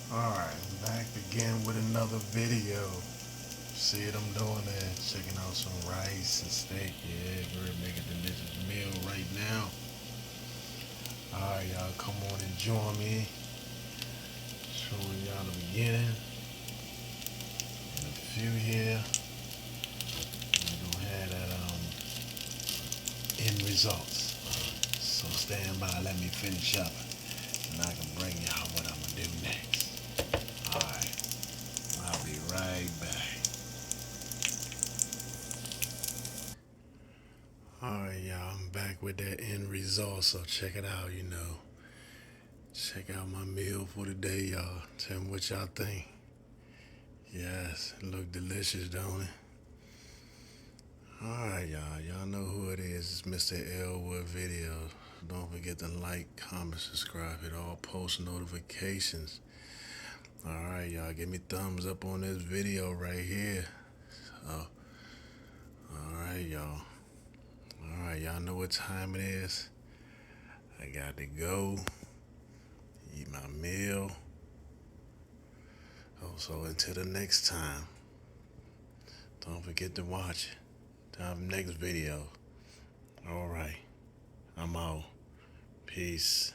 Alright, back again with another video. See what I'm doing there? Checking out some rice and steak. Yeah, we're making a delicious meal right now. Alright, y'all, come on and join me. Showing y'all the beginning. And a few here. We're gonna have that end results. So stand by, let me finish up. And I can bring y'all what I'm gonna do next. Alright, I'll be right back. Alright, y'all, I'm back with that end result, so check it out, Check out my meal for the day, y'all. Tell me what y'all think. Yes, it look delicious, don't it? Alright, y'all. Y'all know who it is. It's Mr. Mrlwood Videos. Don't forget to like, comment, subscribe, hit all post notifications. Alright, y'all. Give me thumbs up on this video right here. So, alright, y'all. Alright, y'all know what time it is. I got to go eat my meal. Oh, so until the next time, don't forget to watch the next video. Alright, I'm out. Peace.